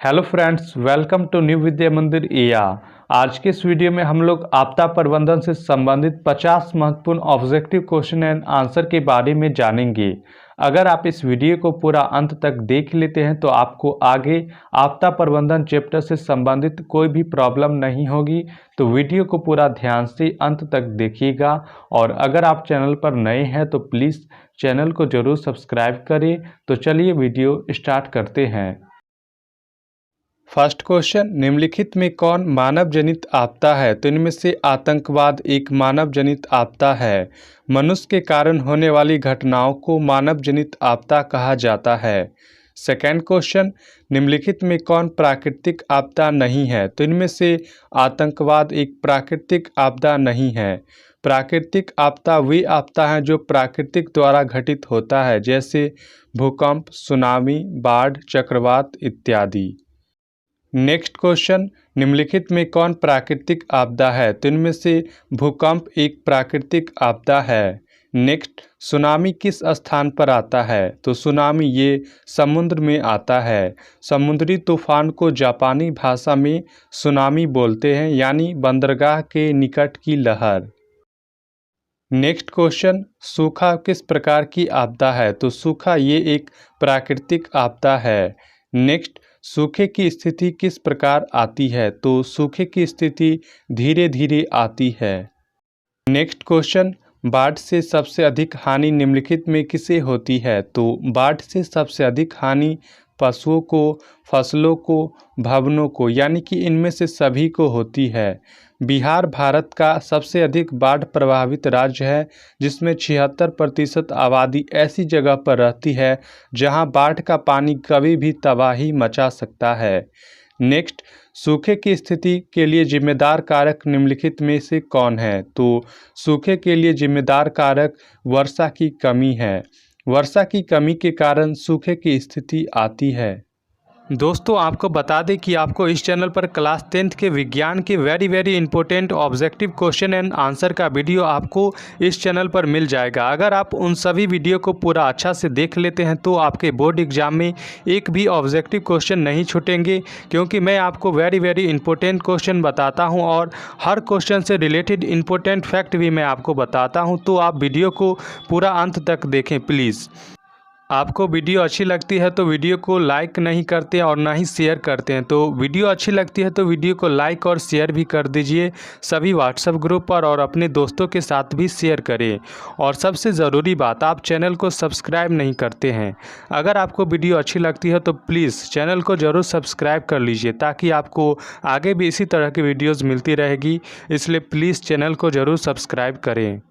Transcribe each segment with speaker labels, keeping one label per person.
Speaker 1: Hello friends, welcome to new Vidya Mandir एया। आज के इस वीडियो में हम लोग आपदा प्रबंधन से संबंधित 50 महत्वपूर्ण ऑब्जेक्टिव क्वेश्चन एंड आंसर के बारे में जानेंगे। अगर आप इस वीडियो को पूरा अंत तक देख लेते हैं तो आपको आगे आपदा प्रबंधन चैप्टर से संबंधित कोई भी प्रॉब्लम नहीं होगी। तो वीडियो को पूरा ध्यान से अंत तक देखिएगा। और अगर आप चैनल पर नए हैं तो प्लीज़ चैनल को ज़रूर सब्सक्राइब करें। तो चलिए वीडियो स्टार्ट करते हैं। फर्स्ट क्वेश्चन, निम्नलिखित में कौन मानव जनित आपदा है? तो इनमें से आतंकवाद एक मानव जनित आपदा है। मनुष्य के कारण होने वाली घटनाओं को मानव जनित आपदा कहा जाता है। सेकेंड क्वेश्चन, निम्नलिखित में कौन प्राकृतिक आपदा नहीं है? तो इनमें से आतंकवाद एक प्राकृतिक आपदा नहीं है। प्राकृतिक आपदा वे आपदा हैं जो प्राकृतिक द्वारा घटित होता है, जैसे भूकंप, सुनामी, बाढ़, चक्रवात इत्यादि। नेक्स्ट क्वेश्चन, निम्नलिखित में कौन प्राकृतिक आपदा है? तो इनमें से भूकंप एक प्राकृतिक आपदा है। नेक्स्ट, सुनामी किस स्थान पर आता है? तो सुनामी ये समुद्र में आता है। समुद्री तूफान को जापानी भाषा में सुनामी बोलते हैं, यानी बंदरगाह के निकट की लहर। नेक्स्ट क्वेश्चन, सूखा किस प्रकार की आपदा है? तो सूखा ये एक प्राकृतिक आपदा है। नेक्स्ट, सूखे की स्थिति किस प्रकार आती है? तो सूखे की स्थिति धीरे धीरे आती है। नेक्स्ट क्वेश्चन, बाढ़ से सबसे अधिक हानि निम्नलिखित में किसे होती है? तो बाढ़ से सबसे अधिक हानि पशुओं को, फसलों को, भवनों को, यानी कि इनमें से सभी को होती है। बिहार भारत का सबसे अधिक बाढ़ प्रभावित राज्य है, जिसमें 76% आबादी ऐसी जगह पर रहती है जहां बाढ़ का पानी कभी भी तबाही मचा सकता है। नेक्स्ट, सूखे की स्थिति के लिए जिम्मेदार कारक निम्नलिखित में से कौन है? तो सूखे के लिए जिम्मेदार कारक वर्षा की कमी है। वर्षा की कमी के कारण सूखे की स्थिति आती है। दोस्तों, आपको बता दें कि आपको इस चैनल पर क्लास 10th के विज्ञान के very important objective question and answer का वीडियो आपको इस चैनल पर मिल जाएगा। अगर आप उन सभी वीडियो को पूरा अच्छा से देख लेते हैं तो आपके बोर्ड एग्जाम में एक भी ऑब्जेक्टिव क्वेश्चन नहीं छूटेंगे, क्योंकि मैं आपको वेरी इंपॉर्टेंट क्वेश्चन बताता हूँ और हर क्वेश्चन से रिलेटेड इंपॉर्टेंट फैक्ट भी मैं आपको बताता हूँ। तो आप वीडियो को पूरा अंत तक देखें प्लीज़। आपको वीडियो अच्छी लगती है तो वीडियो को लाइक नहीं करते और ना ही शेयर करते हैं, तो वीडियो अच्छी लगती है तो वीडियो को लाइक और शेयर भी कर दीजिए सभी व्हाट्सएप ग्रुप पर, और अपने दोस्तों के साथ भी शेयर करें। और सबसे ज़रूरी बात, आप चैनल को सब्सक्राइब नहीं करते हैं। अगर आपको वीडियो अच्छी लगती है तो प्लीज़ चैनल को ज़रूर सब्सक्राइब कर लीजिए, ताकि आपको आगे भी इसी तरह की वीडियोज़ मिलती रहेगी। इसलिए प्लीज़ चैनल को ज़रूर सब्सक्राइब करें।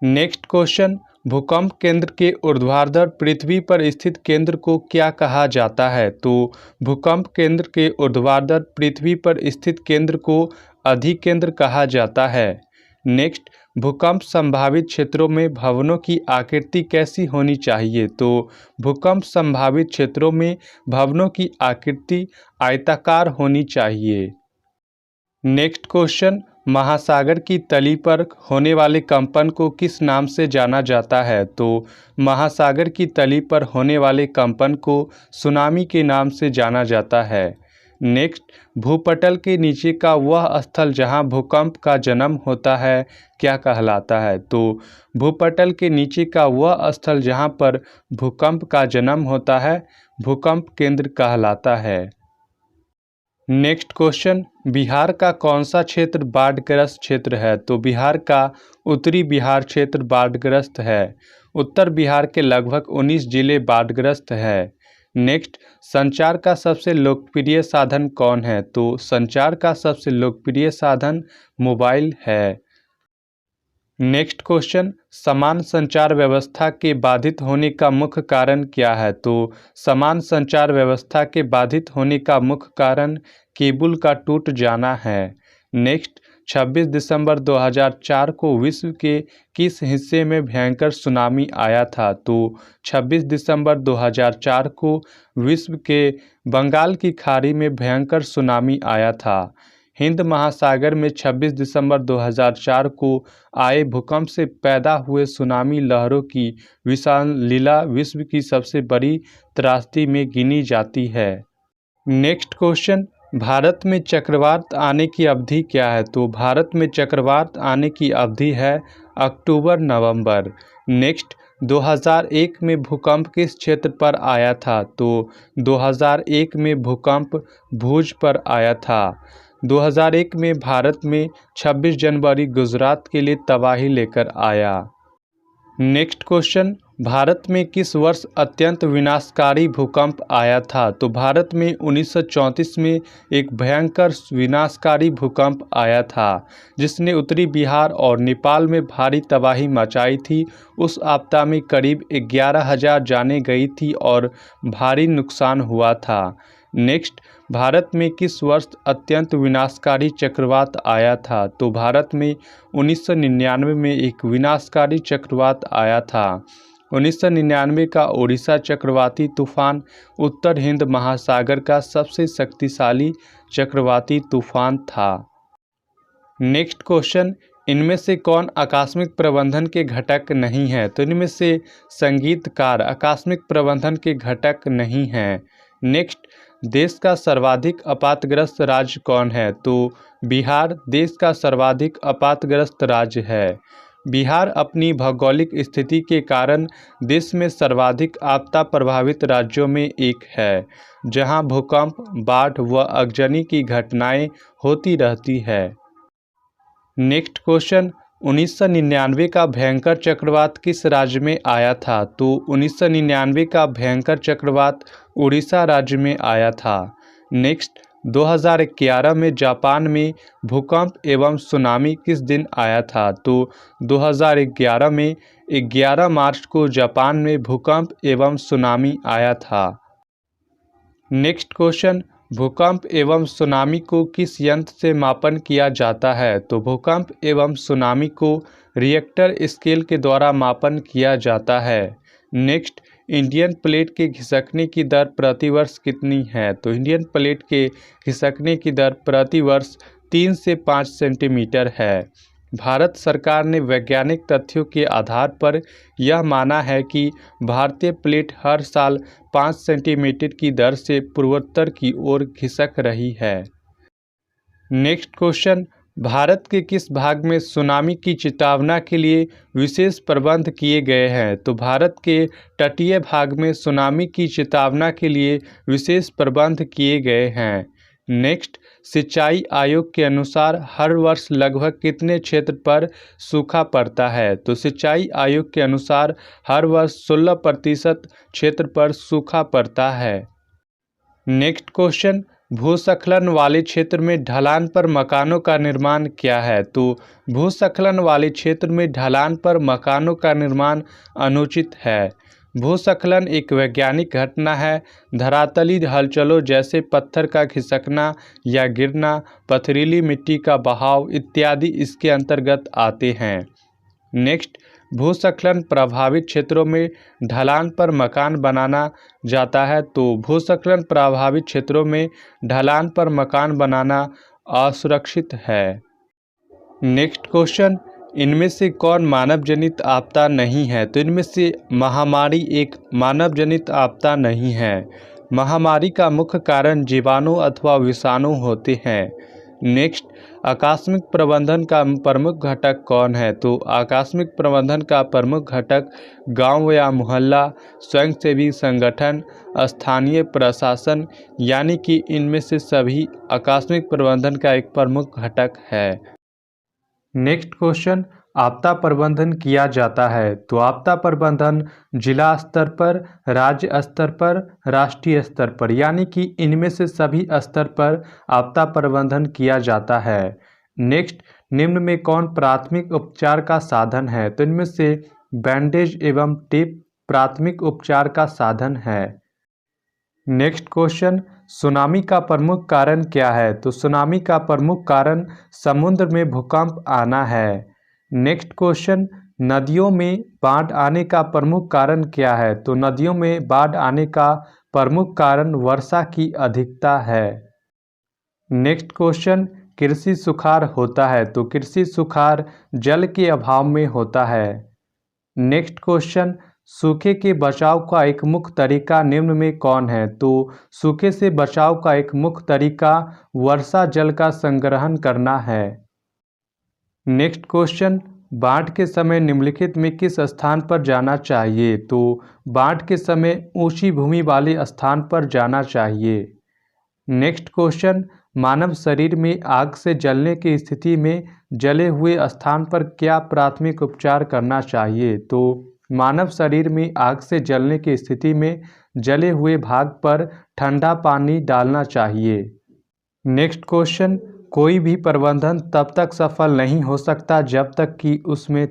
Speaker 1: नेक्स्ट क्वेश्चन, भूकंप केंद्र के ऊर्ध्वाधर पृथ्वी पर स्थित केंद्र को क्या कहा जाता है? तो भूकंप केंद्र के ऊर्ध्वाधर पृथ्वी पर स्थित केंद्र को अधिकेंद्र कहा जाता है। नेक्स्ट, भूकंप संभावित क्षेत्रों में भवनों की आकृति कैसी होनी चाहिए? तो भूकंप संभावित क्षेत्रों में भवनों की आकृति आयताकार होनी चाहिए। नेक्स्ट क्वेश्चन, महासागर की तली पर होने वाले कंपन को किस नाम से जाना जाता है? तो महासागर की तली पर होने वाले कंपन को सुनामी के नाम से जाना जाता है। नेक्स्ट, भूपटल के नीचे का वह स्थल जहां भूकंप का जन्म होता है क्या कहलाता है? तो भूपटल के नीचे का वह स्थल जहां पर भूकंप का जन्म होता है भूकंप केंद्र कहलाता है। नेक्स्ट क्वेश्चन, बिहार का कौन सा क्षेत्र बाढ़ग्रस्त क्षेत्र है? तो बिहार का उत्तरी बिहार क्षेत्र बाढ़ग्रस्त है। उत्तर बिहार के लगभग 19 जिले बाढ़ग्रस्त है। नेक्स्ट, संचार का सबसे लोकप्रिय साधन कौन है? तो संचार का सबसे लोकप्रिय साधन मोबाइल है। नेक्स्ट क्वेश्चन, समान संचार व्यवस्था के बाधित होने का मुख्य कारण क्या है? तो समान संचार व्यवस्था के बाधित होने का मुख्य कारण केबल का टूट जाना है। नेक्स्ट, 26 दिसंबर 2004 को विश्व के किस हिस्से में भयंकर सुनामी आया था? तो 26 दिसंबर 2004 को विश्व के बंगाल की खाड़ी में भयंकर सुनामी आया था। हिंद महासागर में 26 दिसंबर 2004 को आए भूकंप से पैदा हुए सुनामी लहरों की विशाल लीला विश्व की सबसे बड़ी त्रासदी में गिनी जाती है। नेक्स्ट क्वेश्चन, भारत में चक्रवात आने की अवधि क्या है? तो भारत में चक्रवात आने की अवधि है अक्टूबर नवंबर। नेक्स्ट, 2001 में भूकंप किस क्षेत्र पर आया था? तो 2001 में भूकंप भुज पर आया था। 2001 में भारत में 26 जनवरी गुजरात के लिए तबाही लेकर आया। नेक्स्ट क्वेश्चन, भारत में किस वर्ष अत्यंत विनाशकारी भूकंप आया था? तो भारत में 1934 में एक भयंकर विनाशकारी भूकंप आया था जिसने उत्तरी बिहार और नेपाल में भारी तबाही मचाई थी। उस आपदा में करीब 11,000 जानें गई थी और भारी नुकसान हुआ था। नेक्स्ट, भारत में किस वर्ष अत्यंत विनाशकारी चक्रवात आया था? तो भारत में 1999 में एक विनाशकारी चक्रवात आया था। 1999 का ओडिशा चक्रवाती तूफान उत्तर हिंद महासागर का सबसे शक्तिशाली चक्रवाती तूफान था। नेक्स्ट क्वेश्चन, इनमें से कौन आकस्मिक प्रबंधन के घटक नहीं है? तो इनमें से संगीतकार आकस्मिक प्रबंधन के घटक नहीं हैं। नेक्स्ट, देश का सर्वाधिक आपातग्रस्त राज्य कौन है? तो बिहार देश का सर्वाधिक आपातग्रस्त राज्य है। बिहार अपनी भौगोलिक स्थिति के कारण देश में सर्वाधिक आपदा प्रभावित राज्यों में एक है, जहां भूकंप, बाढ़ व आगजनी की घटनाएं होती रहती है। नेक्स्ट क्वेश्चन, 1999 का भयंकर चक्रवात किस राज्य में आया था? तो 1999 का भयंकर चक्रवात उड़ीसा राज्य में आया था। नेक्स्ट, 2011 में जापान में भूकंप एवं सुनामी किस दिन आया था? तो 2011 में 11 मार्च को जापान में भूकंप एवं सुनामी आया था। नेक्स्ट क्वेश्चन, भूकंप एवं सुनामी को किस यंत्र से मापन किया जाता है? तो भूकंप एवं सुनामी को रिएक्टर स्केल के द्वारा मापन किया जाता है। नेक्स्ट, इंडियन प्लेट के खिसकने की दर प्रतिवर्ष कितनी है? तो इंडियन प्लेट के खिसकने की दर प्रतिवर्ष 3 से 5 सेंटीमीटर है। भारत सरकार ने वैज्ञानिक तथ्यों के आधार पर यह माना है कि भारतीय प्लेट हर साल 5 सेंटीमीटर की दर से पूर्वोत्तर की ओर खिसक रही है। नेक्स्ट क्वेश्चन, भारत के किस भाग में सुनामी की चेतावनी के लिए विशेष प्रबंध किए गए हैं? तो भारत के तटीय भाग में सुनामी की चेतावनी के लिए विशेष प्रबंध किए गए हैं। नेक्स्ट, सिंचाई आयोग के अनुसार हर वर्ष लगभग कितने क्षेत्र पर सूखा पड़ता है? तो सिंचाई आयोग के अनुसार हर वर्ष 16% क्षेत्र पर सूखा पड़ता है। नेक्स्ट क्वेश्चन, भूस्खलन वाले क्षेत्र में ढलान पर मकानों का निर्माण क्या है? तो भूस्खलन वाले क्षेत्र में ढलान पर मकानों का निर्माण अनुचित है। भूस्खलन एक वैज्ञानिक घटना है। धरातली हलचलों जैसे पत्थर का खिसकना या गिरना, पथरीली मिट्टी का बहाव इत्यादि इसके अंतर्गत आते हैं। नेक्स्ट, भूस्खलन प्रभावित क्षेत्रों में ढलान पर मकान बनाना जाता है। तो भूस्खलन प्रभावित क्षेत्रों में ढलान पर मकान बनाना असुरक्षित है। नेक्स्ट क्वेश्चन, इनमें से कौन मानव जनित आपदा नहीं है? तो इनमें से महामारी एक मानव जनित आपदा नहीं है। महामारी का मुख्य कारण जीवाणु अथवा विषाणु होते हैं। नेक्स्ट, आकस्मिक प्रबंधन का प्रमुख घटक कौन है? तो आकस्मिक प्रबंधन का प्रमुख घटक गांव या मोहल्ला, स्वयंसेवी संगठन, स्थानीय प्रशासन, यानी कि इनमें से सभी आकस्मिक प्रबंधन का एक प्रमुख घटक है। नेक्स्ट क्वेश्चन, आपदा प्रबंधन किया जाता है। तो आपदा प्रबंधन जिला स्तर पर, राज्य स्तर पर, राष्ट्रीय स्तर पर, यानी कि इनमें से सभी स्तर पर आपदा प्रबंधन किया जाता है। नेक्स्ट, निम्न में कौन प्राथमिक उपचार का साधन है? तो इनमें से बैंडेज एवं टेप प्राथमिक उपचार का साधन है। नेक्स्ट क्वेश्चन, सुनामी का प्रमुख कारण क्या है? तो सुनामी का प्रमुख कारण समुद्र में भूकंप आना है। नेक्स्ट क्वेश्चन, नदियों में बाढ़ आने का प्रमुख कारण क्या है? तो नदियों में बाढ़ आने का प्रमुख कारण वर्षा की अधिकता है। नेक्स्ट क्वेश्चन, कृषि सुखाड़ होता है। तो कृषि सुखाड़ जल के अभाव में होता है। नेक्स्ट क्वेश्चन, सूखे के बचाव का एक मुख्य तरीका निम्न में कौन है? तो सूखे से बचाव का एक मुख्य तरीका वर्षा जल का संग्रहण करना है। नेक्स्ट क्वेश्चन, बाढ़ के समय निम्नलिखित में किस स्थान पर जाना चाहिए? तो बाढ़ के समय ऊंची भूमि वाले स्थान पर जाना चाहिए। नेक्स्ट क्वेश्चन, मानव शरीर में आग से जलने की स्थिति में जले हुए स्थान पर क्या प्राथमिक उपचार करना चाहिए? तो मानव शरीर में आग से जलने की स्थिति में जले हुए भाग पर ठंडा पानी डालना चाहिए। नेक्स्ट क्वेश्चन, कोई भी प्रबंधन तब तक सफल नहीं हो सकता जब तक कि उसमें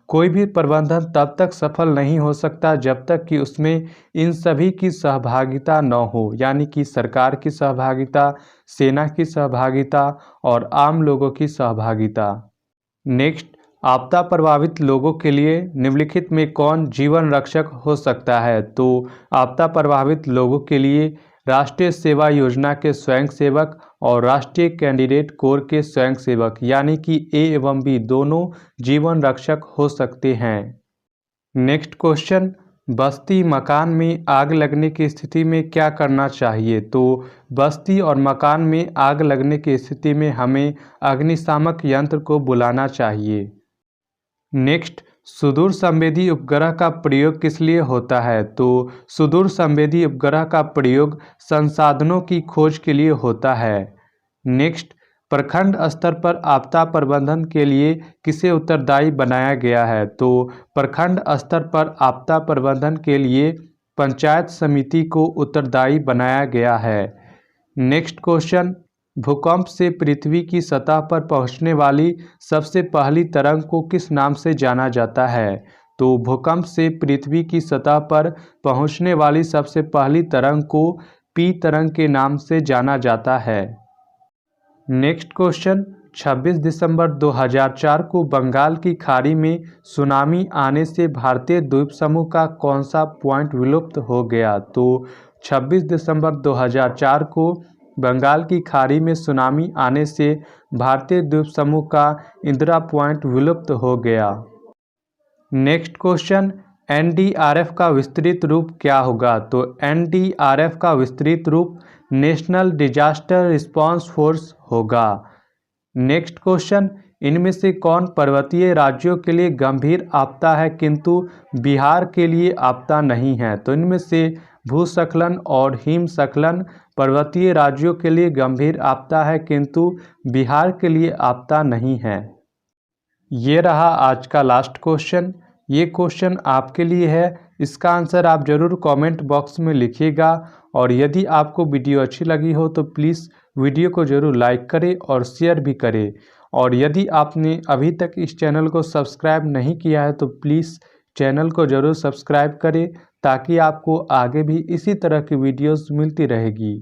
Speaker 1: कोई भी प्रबंधन तब तक सफल नहीं हो सकता जब तक कि उसमें इन सभी की सहभागिता न हो, यानी कि सरकार की सहभागिता, सेना की सहभागिता और आम लोगों की सहभागिता। नेक्स्ट, आपदा प्रभावित लोगों के लिए निम्नलिखित में कौन जीवन रक्षक हो सकता है? तो आपदा प्रभावित लोगों के लिए राष्ट्रीय सेवा योजना के स्वयंसेवक और राष्ट्रीय कैंडिडेट कोर के स्वयंसेवक यानी कि ए एवं बी दोनों जीवन रक्षक हो सकते हैं। नेक्स्ट क्वेश्चन, बस्ती मकान में आग लगने की स्थिति में क्या करना चाहिए? तो बस्ती और मकान में आग लगने की स्थिति में हमें अग्निशामक यंत्र को बुलाना चाहिए। नेक्स्ट, सुदूर संवेदी उपग्रह का प्रयोग किस लिए होता है? तो सुदूर संवेदी उपग्रह का प्रयोग संसाधनों की खोज के लिए होता है। नेक्स्ट, प्रखंड स्तर पर आपदा प्रबंधन के लिए किसे उत्तरदायी बनाया गया है? तो प्रखंड स्तर पर आपदा प्रबंधन के लिए पंचायत समिति को उत्तरदायी बनाया गया है। नेक्स्ट क्वेश्चन, भूकंप से पृथ्वी की सतह पर पहुंचने वाली सबसे पहली तरंग को किस नाम से जाना जाता है? तो भूकंप से पृथ्वी की सतह पर पहुंचने वाली सबसे पहली तरंग को पी तरंग के नाम से जाना जाता है। नेक्स्ट क्वेश्चन, 26 दिसंबर 2004 को बंगाल की खाड़ी में सुनामी आने से भारतीय द्वीप समूह का कौन सा पॉइंट विलुप्त हो गया? तो 26 दिसंबर 2004 को बंगाल की खाड़ी में सुनामी आने से भारतीय द्वीप समूह का इंदिरा पॉइंट विलुप्त हो गया। नेक्स्ट क्वेश्चन, एनडीआरएफ का विस्तृत रूप क्या होगा? तो एनडीआरएफ का विस्तृत रूप नेशनल डिजास्टर रिस्पांस फोर्स होगा। नेक्स्ट क्वेश्चन, इनमें से कौन पर्वतीय राज्यों के लिए गंभीर आपदा है किंतु बिहार के लिए आपदा नहीं है? तो इनमें से भूस्खलन और हिमस्खलन पर्वतीय राज्यों के लिए गंभीर आपदा है किंतु बिहार के लिए आपदा नहीं है। ये रहा आज का लास्ट क्वेश्चन। ये क्वेश्चन आपके लिए है, इसका आंसर आप ज़रूर कमेंट बॉक्स में लिखिएगा और यदि आपको वीडियो अच्छी लगी हो तो प्लीज़ वीडियो को ज़रूर लाइक करें और शेयर भी करें। और यदि आपने अभी तक इस चैनल को सब्सक्राइब नहीं किया है तो प्लीज़ चैनल को ज़रूर सब्सक्राइब करें ताकि आपको आगे भी इसी तरह की वीडियोस मिलती रहेगी।